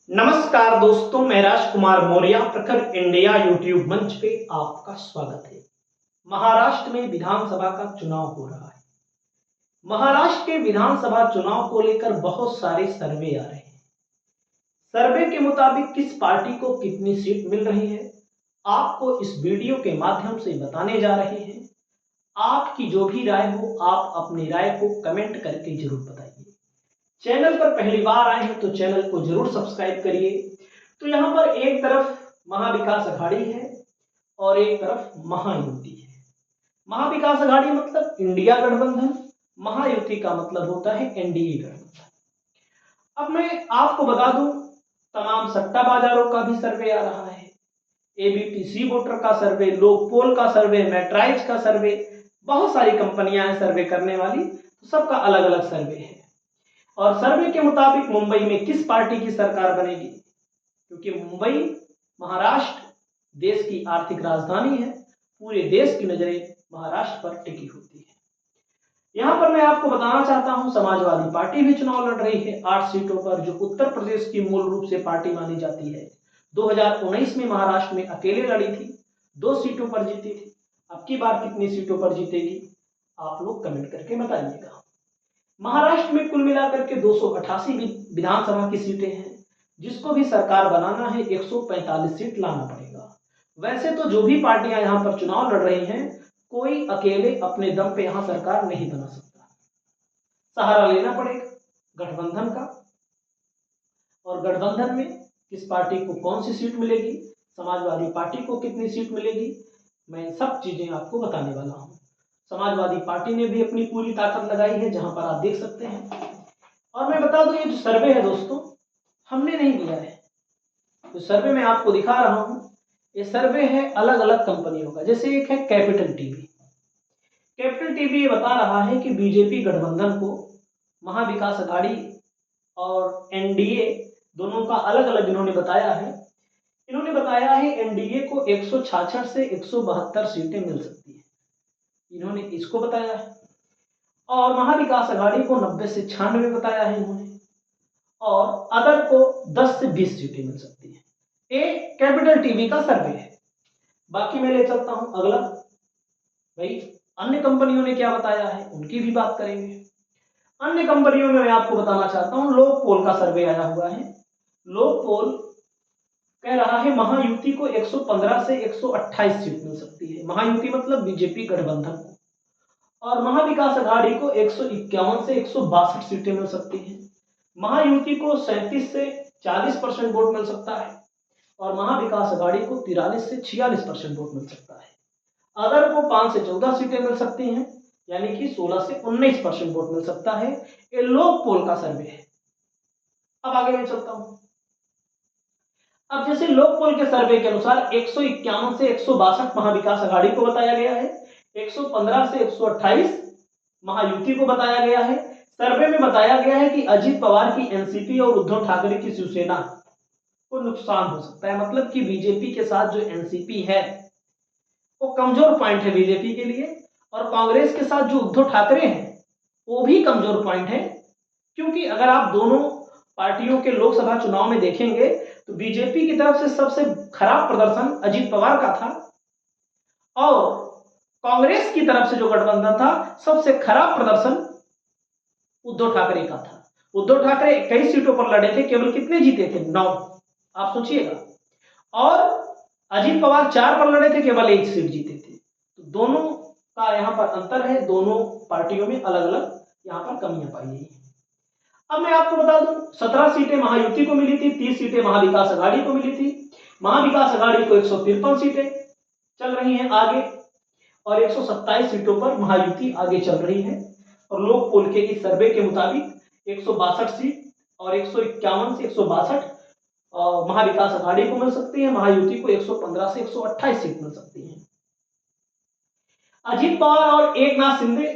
नमस्कार दोस्तों, मैं राजकुमार मौर्य प्रखर इंडिया यूट्यूब मंच पे आपका स्वागत है। महाराष्ट्र में विधानसभा का चुनाव हो रहा है। महाराष्ट्र के विधानसभा चुनाव को लेकर बहुत सारे सर्वे आ रहे हैं। सर्वे के मुताबिक किस पार्टी को कितनी सीट मिल रही है, आपको इस वीडियो के माध्यम से बताने जा रहे हैं। आपकी जो भी राय हो, आप अपनी राय को कमेंट करके जरूर बताइए। चैनल पर पहली बार आए हैं तो चैनल को जरूर सब्सक्राइब करिए। तो यहाँ पर एक तरफ महाविकास अघाड़ी है और एक तरफ महायुति है। महाविकास अघाड़ी मतलब इंडिया गठबंधन, महायुति का मतलब होता है एनडीए गठबंधन। अब मैं आपको बता दूं, तमाम सट्टा बाजारों का भी सर्वे आ रहा है, एबीपी सी वोटर का सर्वे, लोकपोल का सर्वे, मैट्राइज का सर्वे, बहुत सारी कंपनियां हैं सर्वे करने वाली, तो सबका अलग अलग सर्वे है। और सर्वे के मुताबिक मुंबई में किस पार्टी की सरकार बनेगी, क्योंकि मुंबई महाराष्ट्र देश की आर्थिक राजधानी है, पूरे देश की नजरें महाराष्ट्र पर टिकी होती है। यहां पर मैं आपको बताना चाहता हूं, समाजवादी पार्टी भी चुनाव लड़ रही है 8 सीटों पर, जो उत्तर प्रदेश की मूल रूप से पार्टी मानी जाती है। 2019 में महाराष्ट्र में अकेले लड़ी थी, 2 सीटों पर जीती थी। अब की बार कितनी सीटों पर जीतेगी, आप लोग कमेंट करके बताइएगा। महाराष्ट्र में कुल मिलाकर के 288 विधानसभा की सीटें हैं। जिसको भी सरकार बनाना है 145 सीट लाना पड़ेगा। वैसे तो जो भी पार्टियां यहां पर चुनाव लड़ रही हैं, कोई अकेले अपने दम पे यहां सरकार नहीं बना सकता, सहारा लेना पड़ेगा गठबंधन का। और गठबंधन में किस पार्टी को कौन सी सीट मिलेगी, समाजवादी पार्टी को कितनी सीट मिलेगी, मैं सब चीजें आपको बताने वाला हूं। समाजवादी पार्टी ने भी अपनी पूरी ताकत लगाई है, जहां पर आप देख सकते हैं। और मैं बता दूं, ये जो सर्वे है दोस्तों, हमने नहीं किया है। जो सर्वे मैं आपको दिखा रहा हूं, ये सर्वे है अलग अलग कंपनियों का। जैसे एक है कैपिटल टीवी। कैपिटल टीवी ये बता रहा है कि बीजेपी गठबंधन को महाविकास अघाड़ी और एनडीए दोनों का अलग अलग इन्होंने बताया है। इन्होंने बताया है एनडीए को 166 से 172 सीटें मिल सकती है, इन्होंने इसको बताया है। और महाविकास अघाड़ी को 90 से 96 बताया है इन्होंने, और अदर को 10 से 20 सीटें मिल सकती है। ये कैपिटल टीवी का सर्वे है। बाकी मैं ले चलता हूं अगला। भाई अन्य कंपनियों ने क्या बताया है, उनकी भी बात करेंगे। अन्य कंपनियों में मैं आपको बताना चाहता हूं, लोकपोल का सर्वे आया हुआ है। लोकपोल कह रहा है महायुति को 115 से 128 सीट मिल सकती है। महायुति मतलब बीजेपी गठबंधन को। और महाविकास अघाड़ी को 151 से 162 सीटें मिल सकती हैं। महायुति को 37 से 40% वोट मिल सकता है, और महाविकास अघाड़ी को 43 से 46% वोट मिल सकता है। अदर को 5 से 14 सीटें मिल सकती हैं, यानी कि 16 से 19% वोट मिल सकता है। ये लोकपोल का सर्वे है। अब आगे मैं चलता हूं। अब जैसे लोकपोल के सर्वे के अनुसार 151 से 162 महाविकास अघाड़ी को बताया गया है, 115 से 128 महायुति को बताया गया है। सर्वे में बताया गया है कि अजित पवार की एनसीपी और उद्धव ठाकरे की शिवसेना को नुकसान हो सकता है। मतलब कि बीजेपी के साथ जो एनसीपी है वो कमजोर पॉइंट है बीजेपी के लिए, और कांग्रेस के साथ जो उद्धव ठाकरे हैं वो भी कमजोर पॉइंट है। क्योंकि अगर आप दोनों पार्टियों के लोकसभा चुनाव में देखेंगे तो बीजेपी की तरफ से सबसे खराब प्रदर्शन अजित पवार का था, और कांग्रेस की तरफ से जो गठबंधन था सबसे खराब प्रदर्शन उद्धव ठाकरे का था। उद्धव ठाकरे 21 सीटों पर लड़े थे, केवल कितने जीते थे, 9। आप सोचिएगा। और अजित पवार 4 पर लड़े थे, केवल 1 सीट जीते थे। तो दोनों का यहां पर अंतर है, दोनों पार्टियों में अलग अलग यहां पर कमियां पाई गई हैं। अब मैं आपको बता दूं, 17 सीटें महायुति को मिली थी, 30 सीटें महाविकास अघाड़ी को मिली थी। महाविकास अघाड़ी को 153 सीटें चल रही हैं आगे, और 127 सीटों पर महायुति आगे चल रही है। और लोकपोल के इस सर्वे के मुताबिक 162 सीट और 151 से 162 महाविकास अघाड़ी को मिल सकती है, महायुति को 115 से 128 सीट मिल सकती है। अजित पवार और एकनाथ शिंदे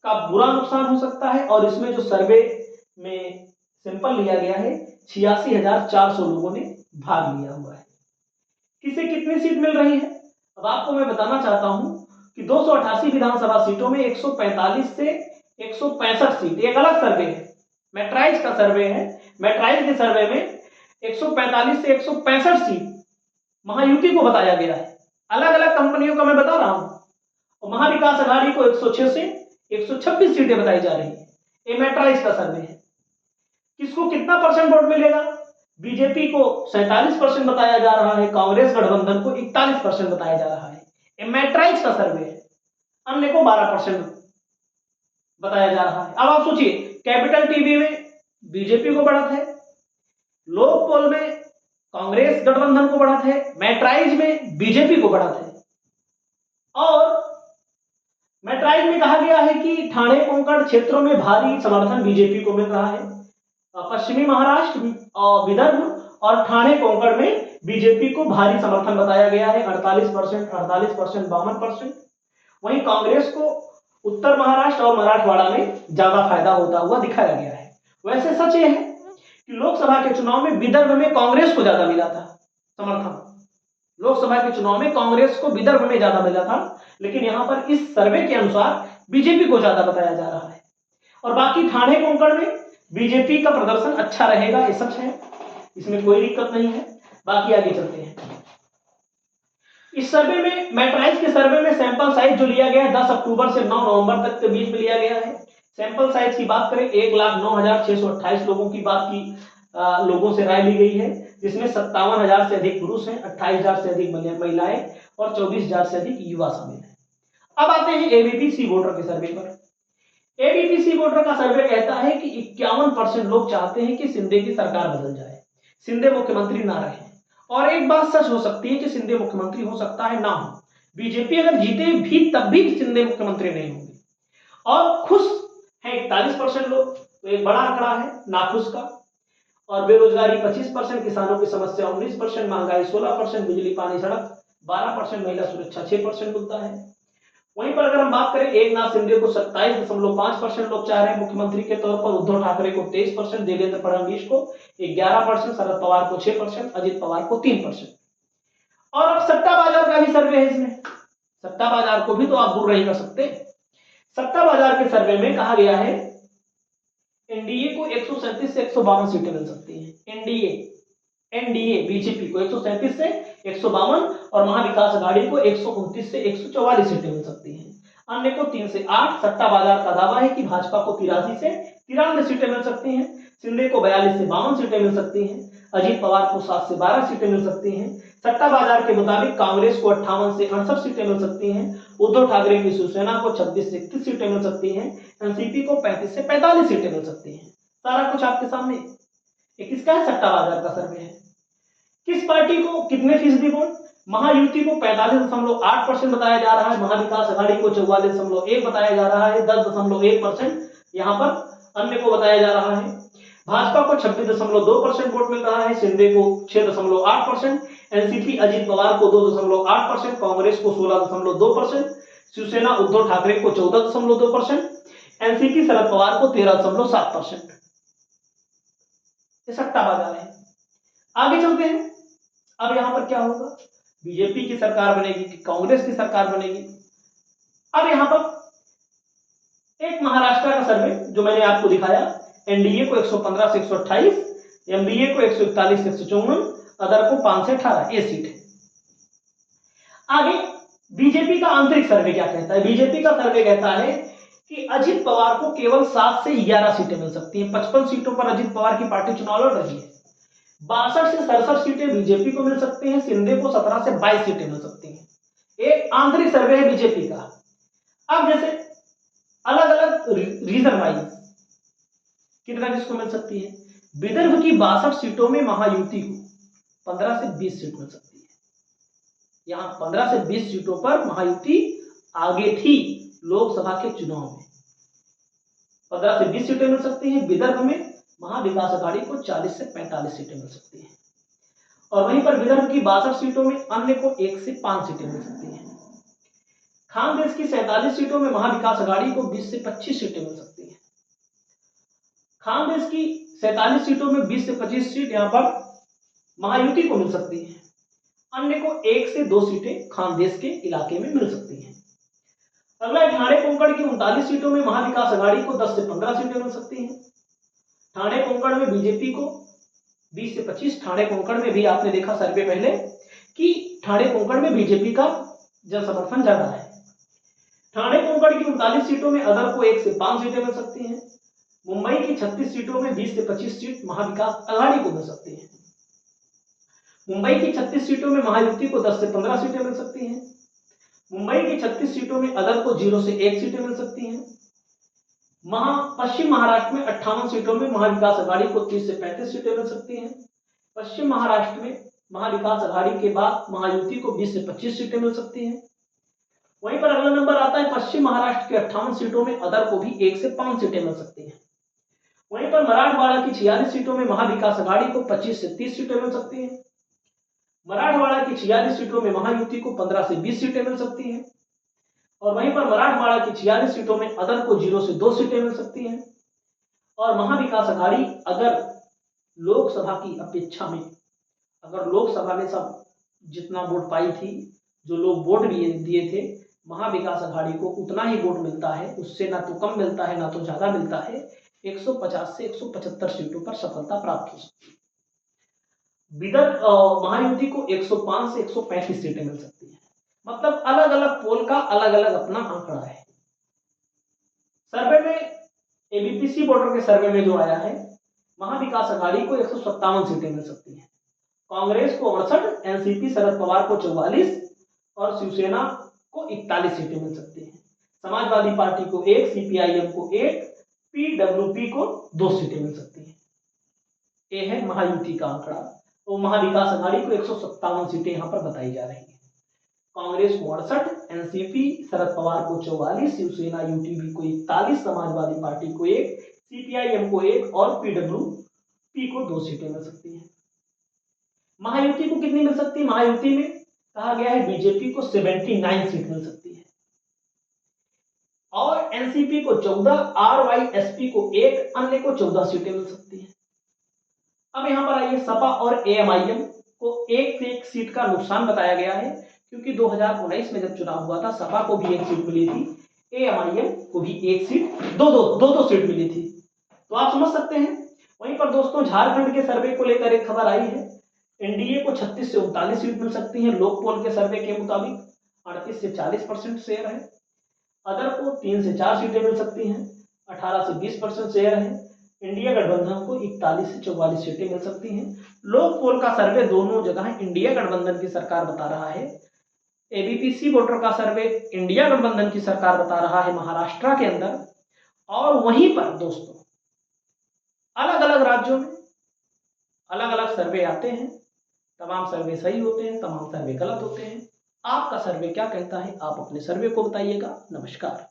का बुरा नुकसान हो सकता है, और इसमें जो सर्वे में सैंपल लिया गया है 86,400 लोगों ने भाग लिया हुआ है। किसे कितनी सीट मिल रही है, अब आपको मैं बताना चाहता हूं कि 288 विधानसभा सीटों में 145 से 165 सीट, एक अलग सर्वे है, मैट्राइज का सर्वे है। मैट्राइज के सर्वे में 145 से 165 सीट महायुति को बताया गया है। अलग अलग कंपनियों का मैं बता रहा हूं। और महाविकास अघाड़ी को 106 से 126 सीटें बताई जा रही है। ये मैट्राइज का सर्वे है। किसको कितना परसेंट वोट मिलेगा? बीजेपी को 47% बताया जा रहा है, कांग्रेस गठबंधन को 41% बताया जा रहा है। ये मैट्राइज का सर्वे है। अन्य को 12% बताया जा रहा है। अब आप सोचिए, कैपिटल टीवी में बीजेपी को बढ़त है, लोक पोल में कांग्रेस गठबंधन को बढ़त है, मैट्राइज में बीजेपी को बढ़त है। और मैट्राइज में कहा गया है कि ठाणे कोंकण क्षेत्रों में भारी समर्थन बीजेपी को मिल रहा है। पश्चिमी महाराष्ट्र और विदर्भ और ठाणे कोंकण में बीजेपी को भारी समर्थन बताया गया है, 48%, 48%, 52%। वहीं कांग्रेस को उत्तर महाराष्ट्र और मराठवाड़ा में ज्यादा फायदा होता हुआ दिखाया गया है। वैसे सच यह है कि लोकसभा के चुनाव में विदर्भ में कांग्रेस को ज्यादा मिला था समर्थन। लोकसभा के चुनाव में कांग्रेस को विदर्भ में ज्यादा मिला था, लेकिन यहां पर इस सर्वे के अनुसार बीजेपी को ज्यादा बताया जा रहा है। और बाकी ठाणे कोंकण में बीजेपी का प्रदर्शन अच्छा रहेगा, ये सच है, इसमें कोई दिक्कत नहीं है। बाकी आगे चलते हैं। इस सर्वे में, मैट्राइज के सर्वे में सैंपल साइज जो लिया गया है 10 अक्टूबर से 9 नवंबर तक के बीच में लिया गया है। सैंपल साइज की बात करें 1,09,628 लोगों की बात की लोगों से राय ली गई है, जिसमें 57,000 से अधिक पुरुष हैं, 28,000 से अधिक महिलाएं और 24,000 से अधिक युवा शामिल हैं। अब आते हैं एबीपी वोटर के सर्वे पर। एबीपी वोटर का सर्वे कहता है कि 51% लोग चाहते हैं कि शिंदे की सरकार बदल जाए, शिंदे मुख्यमंत्री ना रहे। और एक बात सच हो सकती है कि शिंदे मुख्यमंत्री हो सकता है ना हो, बीजेपी अगर जीते भी तब भी शिंदे मुख्यमंत्री नहीं होंगे। और खुश है 41% लोग, तो एक बड़ा आंकड़ा है नाखुश का। और बेरोजगारी 25%, किसानों की समस्या 19%, महंगाई 16%, बिजली पानी सड़क 12%, महिला सुरक्षा 6% मिलता है। वहीं पर अगर हम बात करें एकनाथ शिंदे को 27.5% लोग चाह रहे हैं मुख्यमंत्री के तौर पर, उद्धव ठाकरे को 23%, देवेंद्र फडणवीस को 11%, शरद पवार को 6%, अजित पवार को 3%। और अब सट्टा बाजार का भी सर्वे है इसमें। सट्टा बाजार को भी तो आप दूर नहीं कर सकते। सट्टा बाजार के सर्वे में कहा गया है एनडीए को 137 से 152 सीटें मिल सकती हैं। एनडीए बीजेपी को 137 से 152 और महाविकास अघाड़ी को 129 से 144 सीटें मिल सकती हैं। अन्य को 3 से 8। सट्टा बाजार का दावा है कि भाजपा को 83 से 93 सीटें मिल सकती हैं, शिंदे को 42 से 52 सीटें मिल सकती हैं, अजित पवार को 7 से 12 सीटें मिल सकती हैं। सट्टा बाजार के मुताबिक कांग्रेस को 58 से 68 सीटें मिल सकती हैं, उद्धव ठाकरे की शिवसेना को 26 से 31 सीटें मिल सकती हैं, एनसीपी को 35 से 45 सीटें मिल सकती हैं। सारा कुछ आपके सामने। ये किसका है? सट्टा बाजार का सर्वे है। किस पार्टी को कितने फीसदी वोट? महायुति को 45.8% बताया जा रहा है, महाविकास अघाड़ी को 44.1 बताया जा रहा है, 10.1% यहां पर अन्य को बताया जा रहा है। भाजपा को 26.2% वोट मिल रहा है, शिंदे को 6.8%, एनसीपी अजित पवार को 2.8%, कांग्रेस को 16.2%, शिवसेना उद्धव ठाकरे को 14.2%, एनसीपी शरद पवार को 13.7%। ये सट्टा बाजार है। आगे चलते हैं। अब यहां पर क्या होगा? बीजेपी की सरकार बनेगी कि कांग्रेस की सरकार बनेगी? अब यहां पर एक महाराष्ट्र का सर्वे जो मैंने आपको दिखाया, एनडीए को 115 से 128, एमडीए को 141 से 154, अदर को 5 से 18, ये सीट है। आगे बीजेपी का आंतरिक सर्वे क्या कहता है? बीजेपी का सर्वे कहता है कि अजित पवार को केवल 7 से 11 सीटें मिल सकती हैं। 55 सीटों पर अजित पवार की पार्टी चुनाव लड़ रही है। 62 से 67 सीटें बीजेपी को मिल सकती हैं, शिंदे को 17 से 22 सीटें मिल सकती हैं। एक आंतरिक सर्वे है बीजेपी का। अब जैसे अलग अलग रीजन वाइज कितना किसको मिल सकती है? विदर्भ की 62 सीटों में महायुति को 15 से 20 सीट मिल सकती है। यहां 15 से 20 सीटों पर महायुति आगे थी लोकसभा के चुनाव में। 15 से 20 सीटें मिल सकती हैं। विदर्भ में महाविकास अघाड़ी को 40 से 45 सीटें मिल सकती हैं। और वहीं पर विदर्भ की 62 सीटों में अन्य को 1 से 5 सीटें मिल सकती हैं। खानदेश की 47 सीटों में महाविकास अघाड़ी को 20 से 25 सीटें मिल सकती हैं। खानदेश की 47 सीटों में 20 से 25 सीट यहां पर महायुति को मिल सकती हैं। अन्य को 1 से 2 सीटें खानदेश के इलाके में मिल सकती हैं। अगला ठाणे कोंकण की 39 सीटों में महाविकास अघाड़ी को 10 से 15 सीटें मिल सकती हैं। ठाणे कोंकण में बीजेपी को 20 से 25। ठाणे कोंकण में भी आपने देखा सर्वे पहले कि ठाणे कोंकण में बीजेपी का जन समर्थन ज्यादा है। ठाणे कोंकण की 39 सीटों में अदर को 1 से 5 सीटें मिल सकती हैं। मुंबई की 36 सीटों में 20 से 25 सीट महाविकास आघाड़ी को मिल सकती हैं। मुंबई की 36 सीटों में महायुति को 10 से 15 सीटें मिल सकती हैं। मुंबई की 36 सीटों में अदर को 0 से 1 सीटें मिल सकती हैं। पश्चिम महाराष्ट्र में 58 सीटों में महाविकास आघाड़ी को 30 से 35 सीटें मिल सकती हैं। पश्चिम महाराष्ट्र में महाविकास आघाड़ी के बाद महायुति को 20 से 25 सीटें मिल सकती हैं। वहीं पर अगला नंबर आता है पश्चिम महाराष्ट्र के 58 सीटों में अदर को भी 1 से 5 सीटें मिल सकती हैं। वहीं पर मराठवाड़ा की 46 सीटों में महाविकास आघाड़ी को 25 से 30 सीटें मिल सकती हैं। मराठवाड़ा की 46 सीटों में महायुति को 15 से 20 सीटें मिल सकती हैं। और वहीं पर मराठवाड़ा की 46 सीटों में अदर को 0 से 2 सीटें मिल सकती हैं। और महाविकास आघाड़ी अगर लोकसभा की अपेक्षा में, अगर लोकसभा में सब जितना वोट पाई थी, जो लोग वोट दिए थे, महाविकास आघाड़ी को उतना ही वोट मिलता है, उससे ना तो कम मिलता है ना तो ज्यादा मिलता है। 150 से 175 सीटों पर सफलता प्राप्त हो सकती है। महायुति को 105 से 135 सीटें मिल सकती हैं। मतलब अलग अलग पोल का अलग अलग अपना आंकड़ा है। सर्वे में एबीपीसी वोटर के सर्वे में जो आया है, महाविकास आघाड़ी को 157 सीटें मिल सकती हैं, कांग्रेस को 68, एनसीपी शरद पवार को 44 और शिवसेना को 41 सीटें मिल सकती हैं। समाजवादी पार्टी को 1, सीपीआईएम को 1, पीडब्ल्यूपी को 2 सीटें मिल सकती हैं। ये है महायुति का आंकड़ा। तो महाविकास आघाड़ी को 157 सीटें यहां पर बताई जा रही है। कांग्रेस को 68, एनसीपी शरद पवार को 44, शिवसेना यूटीबी को 41, समाजवादी पार्टी को 1, सीपीआईएम को 1 और पीडब्ल्यूपी को 2 सीटें मिल सकती हैं। महायुति को कितनी मिल सकती है? महायुति में कहा गया है बीजेपी को 79 सीट मिल सकती है और एनसीपी को 14, आरवाईएसपी को 1, अन्य को 14 सीटें मिल सकती हैं। अब यहां पर आइए, सपा और एएमआईएम को 1 से 1 सीट का नुकसान बताया गया है, क्योंकि 2019 में जब चुनाव हुआ था सपा को भी 1 सीट मिली थी, एएमआईएम को भी 1 सीट, दो सीट मिली थी। तो आप समझ सकते हैं। वहीं पर दोस्तों झारखंड के सर्वे को लेकर एक खबर आई है, एनडीए को 36 से 39 सीट मिल सकती है। लोकपोल के सर्वे के मुताबिक 38 से 40% शेयर है। अदर को 3 से 4 सीटें मिल सकती हैं, 18 से 20% शेयर है। इंडिया गठबंधन को 41 से 44 सीटें मिल सकती हैं। लोकपोल का सर्वे दोनों जगह इंडिया गठबंधन की सरकार बता रहा है। एबीपीसी वोटर का सर्वे इंडिया गठबंधन की सरकार बता रहा है महाराष्ट्र के अंदर। और वहीं पर दोस्तों अलग अलग राज्यों में अलग अलग सर्वे आते हैं। तमाम सर्वे सही होते हैं, तमाम सर्वे गलत होते हैं। आपका सर्वे क्या कहता है? आप अपने सर्वे को बताइएगा। नमस्कार।